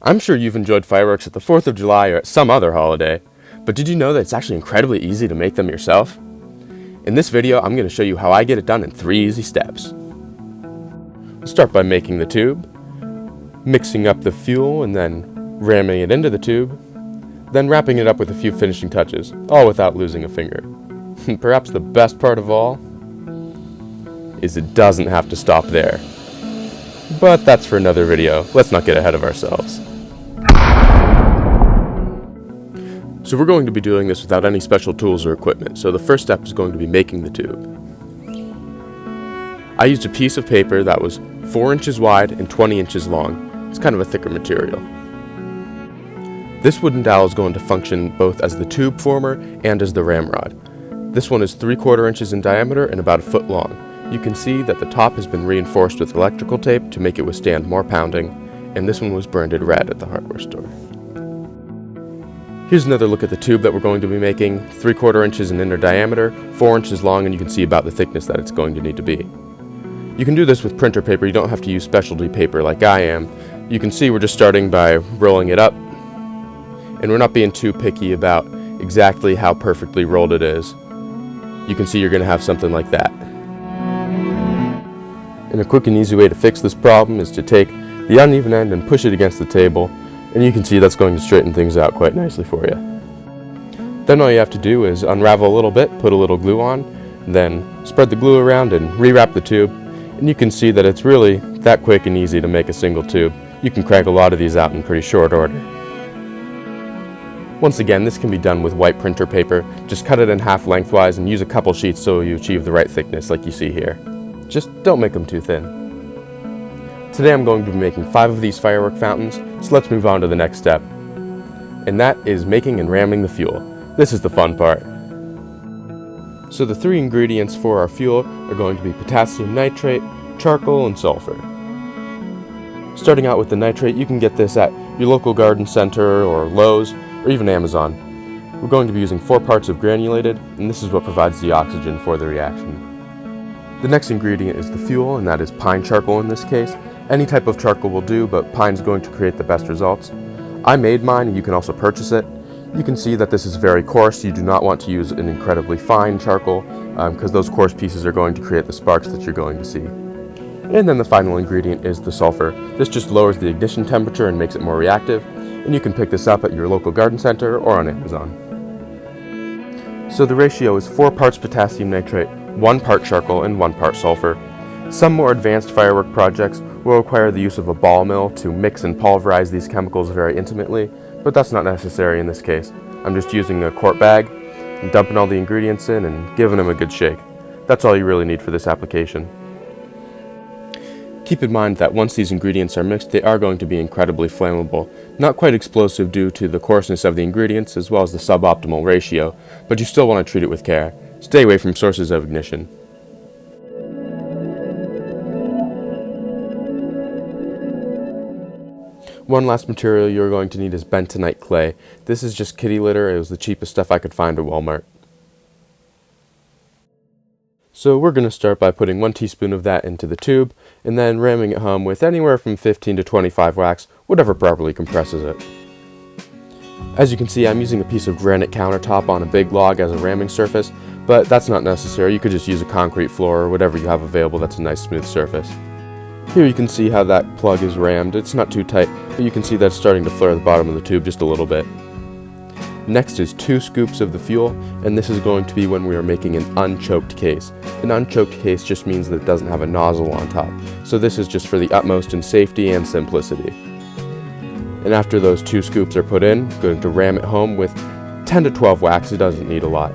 I'm sure you've enjoyed fireworks at the 4th of July or at some other holiday, but did you know that it's actually incredibly easy to make them yourself? In this video, I'm going to show you how I get it done in 3 easy steps. We'll start by making the tube, mixing up the fuel and then ramming it into the tube, then wrapping it up with a few finishing touches, all without losing a finger. Perhaps the best part of all is it doesn't have to stop there. But that's for another video. Let's not get ahead of ourselves. So we're going to be doing this without any special tools or equipment, so the first step is going to be making the tube. I used a piece of paper that was 4 inches wide and 20 inches long. It's kind of a thicker material. This wooden dowel is going to function both as the tube former and as the ramrod. This one is 3/4 inches in diameter and about 1 foot long. You can see that the top has been reinforced with electrical tape to make it withstand more pounding, and this one was branded red at the hardware store. Here's another look at the tube that we're going to be making, 3/4 inches in inner diameter, 4 inches long, and you can see about the thickness that it's going to need to be. You can do this with printer paper. You don't have to use specialty paper like I am. You can see we're just starting by rolling it up, and we're not being too picky about exactly how perfectly rolled it is. You can see you're going to have something like that. And a quick and easy way to fix this problem is to take the uneven end and push it against the table, and you can see that's going to straighten things out quite nicely for you. Then all you have to do is unravel a little bit, put a little glue on, then spread the glue around and rewrap the tube, and you can see that it's really that quick and easy to make a single tube. You can crank a lot of these out in pretty short order. Once again, this can be done with white printer paper. Just cut it in half lengthwise and use a couple sheets so you achieve the right thickness like you see here. Just don't make them too thin. Today I'm going to be making 5 of these firework fountains, so let's move on to the next step. And that is making and ramming the fuel. This is the fun part. So the 3 ingredients for our fuel are going to be potassium nitrate, charcoal, and sulfur. Starting out with the nitrate, you can get this at your local garden center or Lowe's or even Amazon. We're going to be using 4 parts of granulated, and this is what provides the oxygen for the reaction. The next ingredient is the fuel, and that is pine charcoal in this case. Any type of charcoal will do, but pine is going to create the best results. I made mine, and you can also purchase it. You can see that this is very coarse. You do not want to use an incredibly fine charcoal because those coarse pieces are going to create the sparks that you're going to see. And then the final ingredient is the sulfur. This just lowers the ignition temperature and makes it more reactive, and you can pick this up at your local garden center or on Amazon. So the ratio is 4 parts potassium nitrate, 1 part charcoal, and 1 part sulfur. Some more advanced firework projects will require the use of a ball mill to mix and pulverize these chemicals very intimately, but that's not necessary in this case. I'm just using a quart bag and dumping all the ingredients in and giving them a good shake. That's all you really need for this application. Keep in mind that once these ingredients are mixed, they are going to be incredibly flammable. Not quite explosive due to the coarseness of the ingredients as well as the suboptimal ratio, but you still want to treat it with care. Stay away from sources of ignition. One last material you're going to need is bentonite clay. This is just kitty litter. It was the cheapest stuff I could find at Walmart. So we're going to start by putting 1 teaspoon of that into the tube and then ramming it home with anywhere from 15 to 25 whacks, whatever properly compresses it. As you can see, I'm using a piece of granite countertop on a big log as a ramming surface, but that's not necessary. You could just use a concrete floor or whatever you have available that's a nice smooth surface. Here you can see how that plug is rammed. It's not too tight, but you can see that it's starting to flare the bottom of the tube just a little bit. Next is 2 scoops of the fuel, and this is going to be when we are making an unchoked case. An unchoked case just means that it doesn't have a nozzle on top, so this is just for the utmost in safety and simplicity. And after those 2 scoops are put in, I'm going to ram it home with 10 to 12 whacks. It doesn't need a lot.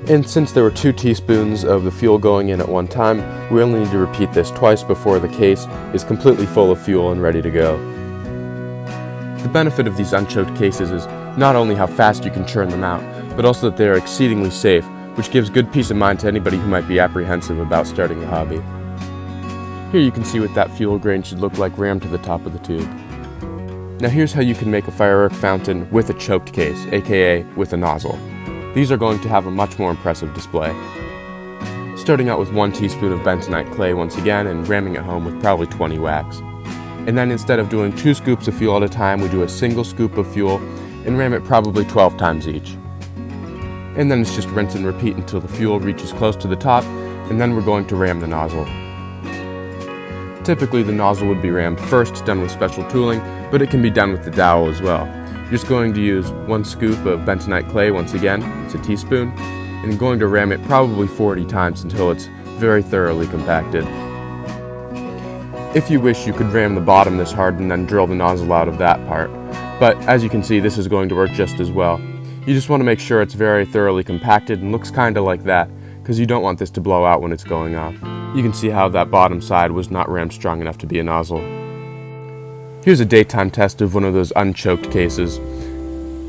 And since there were 2 teaspoons of the fuel going in at one time, we only need to repeat this twice before the case is completely full of fuel and ready to go. The benefit of these unchoked cases is not only how fast you can churn them out, but also that they are exceedingly safe, which gives good peace of mind to anybody who might be apprehensive about starting the hobby. Here you can see what that fuel grain should look like rammed to the top of the tube. Now here's how you can make a firework fountain with a choked case, aka with a nozzle. These are going to have a much more impressive display. Starting out with 1 teaspoon of bentonite clay once again and ramming it home with probably 20 whacks. And then instead of doing 2 scoops of fuel at a time, we do a single scoop of fuel and ram it probably 12 times each. And then it's just rinse and repeat until the fuel reaches close to the top, and then we're going to ram the nozzle. Typically the nozzle would be rammed first, done with special tooling, but it can be done with the dowel as well. You're just going to use 1 scoop of bentonite clay once again, it's a teaspoon, and I'm going to ram it probably 40 times until it's very thoroughly compacted. If you wish, you could ram the bottom this hard and then drill the nozzle out of that part, but as you can see, this is going to work just as well. You just want to make sure it's very thoroughly compacted and looks kind of like that, because you don't want this to blow out when it's going off. You can see how that bottom side was not rammed strong enough to be a nozzle. Here's a daytime test of one of those unchoked cases.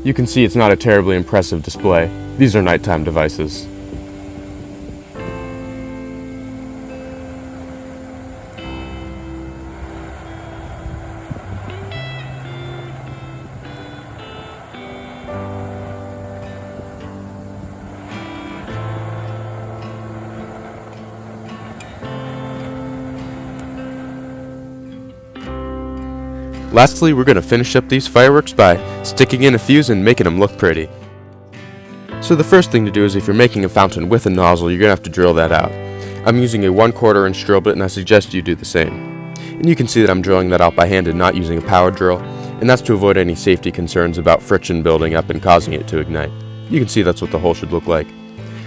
You can see it's not a terribly impressive display. These are nighttime devices. Lastly, we're going to finish up these fireworks by sticking in a fuse and making them look pretty. So the first thing to do is if you're making a fountain with a nozzle, you're going to have to drill that out. I'm using a 1/4 inch drill bit and I suggest you do the same. And you can see that I'm drilling that out by hand and not using a power drill, and that's to avoid any safety concerns about friction building up and causing it to ignite. You can see that's what the hole should look like.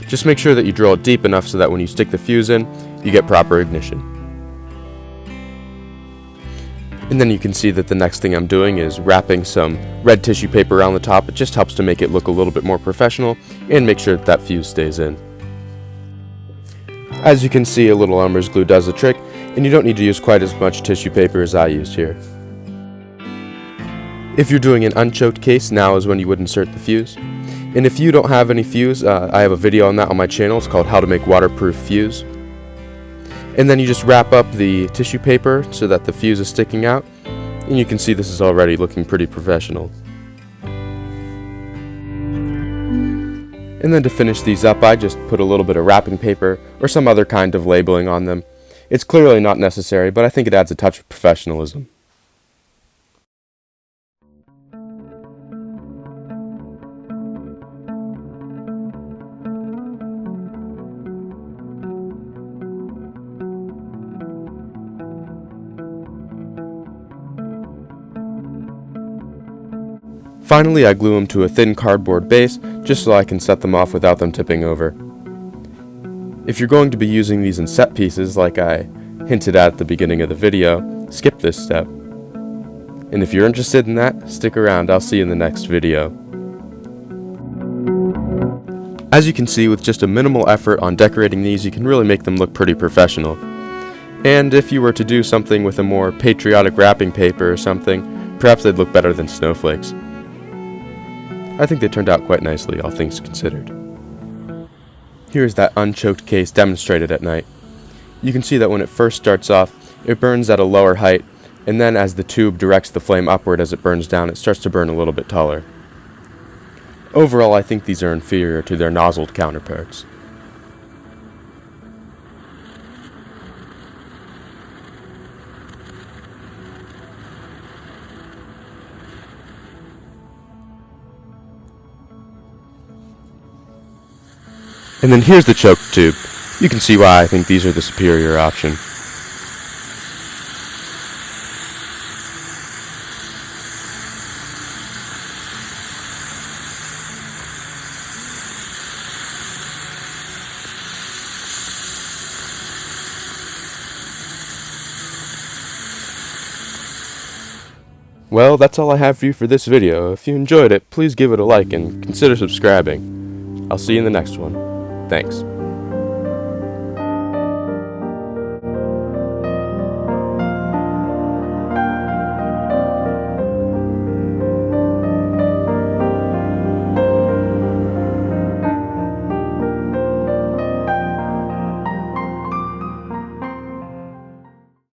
Just make sure that you drill it deep enough so that when you stick the fuse in, you get proper ignition. And then you can see that the next thing I'm doing is wrapping some red tissue paper around the top. It just helps to make it look a little bit more professional and make sure that that fuse stays in. As you can see, a little Elmer's glue does the trick, and you don't need to use quite as much tissue paper as I used here. If you're doing an unchoked case, now is when you would insert the fuse. And if you don't have any fuse, I have a video on that on my channel. It's called How to Make Waterproof Fuse. And then you just wrap up the tissue paper so that the fuse is sticking out, and you can see this is already looking pretty professional. And then to finish these up, I just put a little bit of wrapping paper or some other kind of labeling on them. It's clearly not necessary, but I think it adds a touch of professionalism. Finally, I glue them to a thin cardboard base, just so I can set them off without them tipping over. If you're going to be using these in set pieces, like I hinted at the beginning of the video, skip this step. And if you're interested in that, stick around, I'll see you in the next video. As you can see, with just a minimal effort on decorating these, you can really make them look pretty professional. And if you were to do something with a more patriotic wrapping paper or something, perhaps they'd look better than snowflakes. I think they turned out quite nicely, all things considered. Here is that unchoked case demonstrated at night. You can see that when it first starts off, it burns at a lower height, and then as the tube directs the flame upward as it burns down, it starts to burn a little bit taller. Overall, I think these are inferior to their nozzled counterparts. And then here's the choke tube. You can see why I think these are the superior option. Well, that's all I have for you for this video. If you enjoyed it, please give it a like and consider subscribing. I'll see you in the next one. Thanks.